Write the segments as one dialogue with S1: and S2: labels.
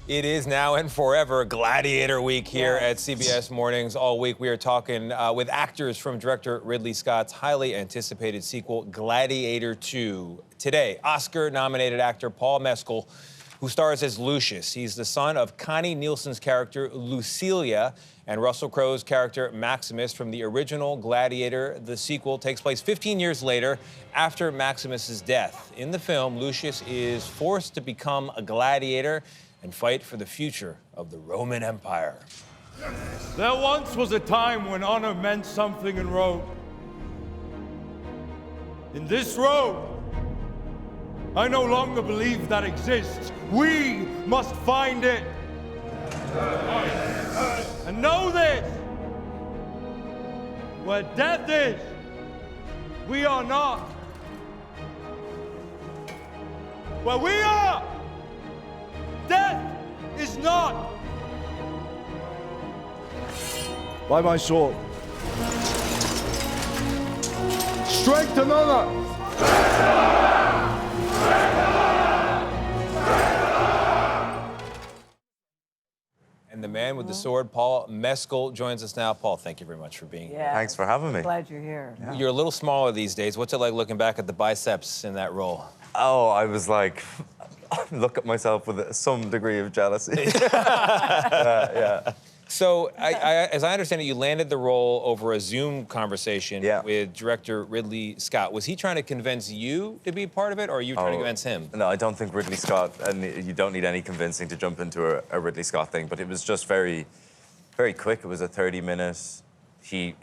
S1: It is now and forever Gladiator Week here at CBS Mornings. All week we are talking with actors from director Ridley Scott's highly anticipated sequel, Gladiator II. Today, Oscar-nominated actor Paul Mescal, who stars as Lucius. He's the son of Connie Nielsen's character Lucilla and Russell Crowe's character Maximus from the original Gladiator. The sequel takes place 15 years later after Maximus's death. In the film, Lucius is forced to become a gladiator and fight for the future of the Roman Empire.
S2: There once was a time when honor meant something in Rome. In this Rome, I no longer believe that exists. We must find it. And know this, where death is, we are not. Where we are, death is not. By my sword. Strength and honor.
S1: And the man with the sword, Paul Mescal, joins us now. Paul, thank you very much for being here.
S3: Thanks for having me.
S4: Glad you're here.
S3: Yeah.
S1: You're a little smaller these days. What's it like looking back at the biceps in that role?
S3: Oh, I was like, look at myself with some degree of jealousy. Yeah.
S1: So, as I understand it, you landed the role over a Zoom conversation with director Ridley Scott. Was he trying to convince you to be part of it, or are you trying to convince him?
S3: No, I don't think Ridley Scott, and you don't need any convincing to jump into a Ridley Scott thing, but it was just very, very quick. It was a 30-minute. He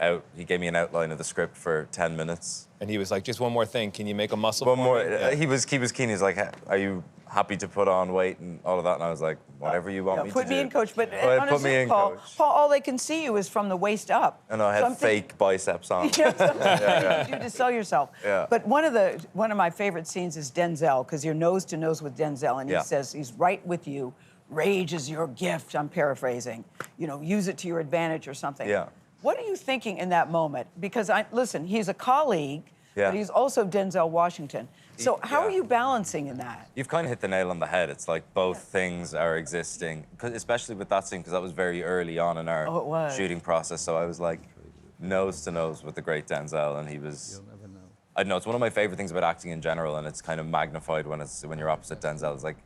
S3: gave me an outline of the script for 10 minutes.
S1: And he was like, just one more thing, can you make a muscle
S3: One
S1: for
S3: more.
S1: me? Yeah.
S3: He was keen. He's like, are you happy to put on weight and all of that? And I was like, whatever you want me to do.
S4: Put me in, coach. But
S3: put me
S4: honestly,
S3: in,
S4: Paul,
S3: coach.
S4: Paul, all they can see you is from the waist up.
S3: And I had fake biceps on.
S4: Yeah, you do to sell yourself.
S3: Yeah.
S4: But one of my favorite scenes is Denzel, because you're nose to nose with Denzel, and he says he's right with you. Rage is your gift. I'm paraphrasing. You know, use it to your advantage or something.
S3: Yeah.
S4: What are you thinking in that moment? Because listen, he's a colleague, but he's also Denzel Washington. So how are you balancing in that?
S3: You've kind of hit the nail on the head. It's like both things are existing, especially with that scene, because that was very early on in our shooting process. So I was like nose to nose with the great Denzel, and he was. You'll never know. I don't know. It's one of my favorite things about acting in general, and it's kind of magnified when you're opposite Denzel. It's like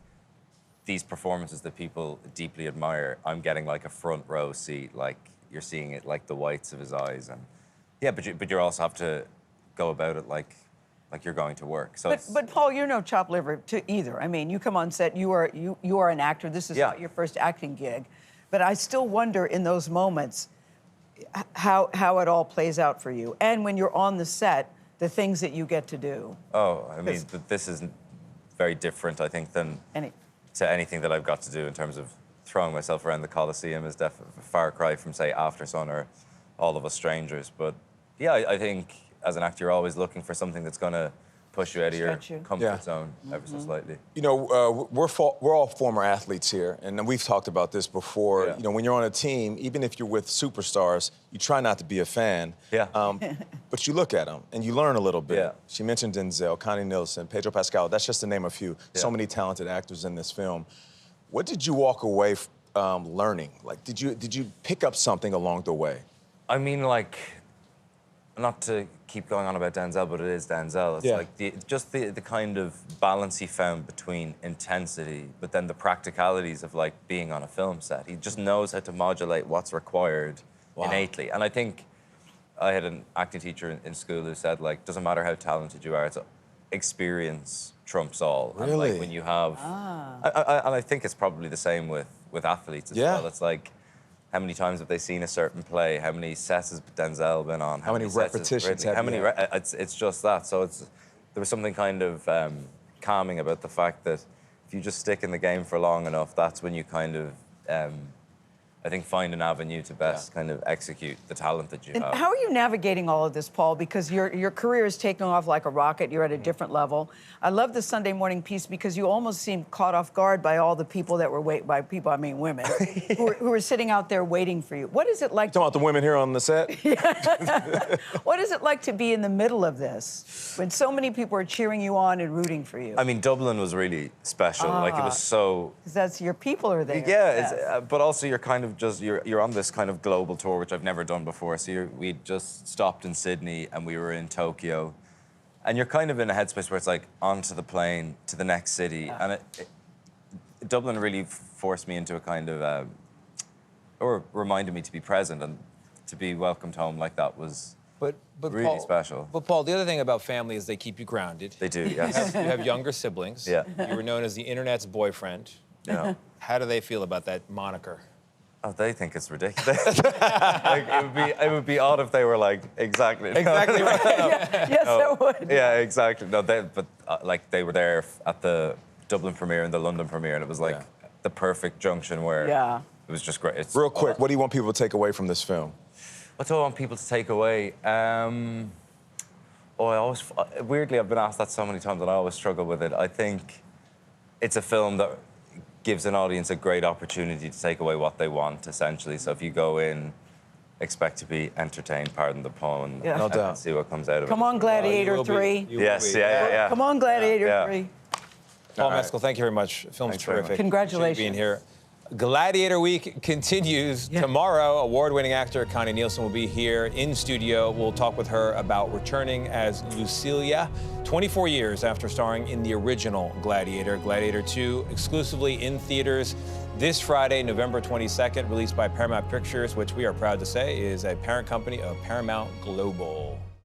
S3: these performances that people deeply admire. I'm getting like a front row seat, like you're seeing it like the whites of his eyes, and but you also have to go about it like you're going to work. So
S4: but Paul, you're no chopped liver to either. I mean, you come on set, you are an actor. This is not your first acting gig, but I still wonder in those moments how it all plays out for you, and when you're on the set, the things that you get to do.
S3: Oh, I mean, this is very different, I think, than to anything that I've got to do in terms of throwing myself around the Coliseum. Is definitely a far cry from, say, After Sun or All of Us Strangers. But yeah, I think as an actor, you're always looking for something that's going to push you out of your comfort zone ever so slightly.
S5: You know, we're all former athletes here, and we've talked about this before. You know, when you're on a team, even if you're with superstars, you try not to be a fan. But you look at them and you learn a little bit. She mentioned Denzel, Connie Nielsen, Pedro Pascal. That's just to name a few. So many talented actors in this film. What did you walk away learning? Like, did you pick up something along the way?
S3: I mean, like, not to keep going on about Denzel, but it is Denzel. It's like just the kind of balance he found between intensity, but then the practicalities of like being on a film set. He just knows how to modulate what's required innately. And I think I had an acting teacher in school who said, like, doesn't matter how talented you are, it's experience trumps all.
S5: Really?
S3: And like when you have, and I think it's probably the same with athletes as well. It's like, how many times have they seen a certain play? How many sets has Denzel been on?
S5: How many repetitions have you had?
S3: It's just that. So there was something kind of calming about the fact that if you just stick in the game for long enough, that's when you kind of I think, find an avenue to best kind of execute the talent that you
S4: And
S3: have.
S4: how are you navigating all of this, Paul? Because your career is taking off like a rocket. You're at a different level. I love the Sunday morning piece because you almost seem caught off guard by all the people that were women, who were sitting out there waiting for you. What is it like?
S5: Talking about the women here on the set?
S4: What is it like to be in the middle of this when so many people are cheering you on and rooting for you?
S3: I mean, Dublin was really special. Like, it was so...
S4: Because that's your people are there.
S3: Yeah, it's, but also you're kind of just, you're on this kind of global tour, which I've never done before. So we just stopped in Sydney and we were in Tokyo. And you're kind of in a headspace where it's like, onto the plane to the next city. And Dublin really forced me into a kind of, or reminded me to be present, and to be welcomed home like that was really
S1: Paul,
S3: special.
S1: But Paul, the other thing about family is they keep you grounded.
S3: They do, yes.
S1: You have younger siblings.
S3: Yeah.
S1: You were known as the internet's boyfriend.
S3: Yeah.
S1: How do they feel about that moniker?
S3: Oh, they think it's ridiculous. Like, it would be odd if they were like, exactly.
S1: Exactly right.
S4: Yes, it would.
S3: Yeah, exactly. No, like they were there at the Dublin premiere and the London premiere, and it was like the perfect junction where it was just great. It's,
S5: Real quick, what do you want people to take away from this film?
S3: What do I want people to take away? Weirdly, I've been asked that so many times, and I always struggle with it. I think it's a film that gives an audience a great opportunity to take away what they want, essentially. So if you go in, expect to be entertained, pardon the pun,
S5: No doubt.
S3: and see what comes out of it.
S4: Come on, Gladiator 3.
S3: Yes, yeah.
S4: Come on, Gladiator 3.
S1: Paul Mescal, thank you very much. Film's
S3: Thanks very
S1: terrific.
S3: much.
S4: Congratulations.
S1: Appreciate you being here. Gladiator Week continues tomorrow. Award-winning actor Connie Nielsen will be here in studio. We'll talk with her about returning as Lucilla 24 years after starring in the original Gladiator. Gladiator II exclusively in theaters this Friday, November 22nd, released by Paramount Pictures, which we are proud to say is a parent company of Paramount Global.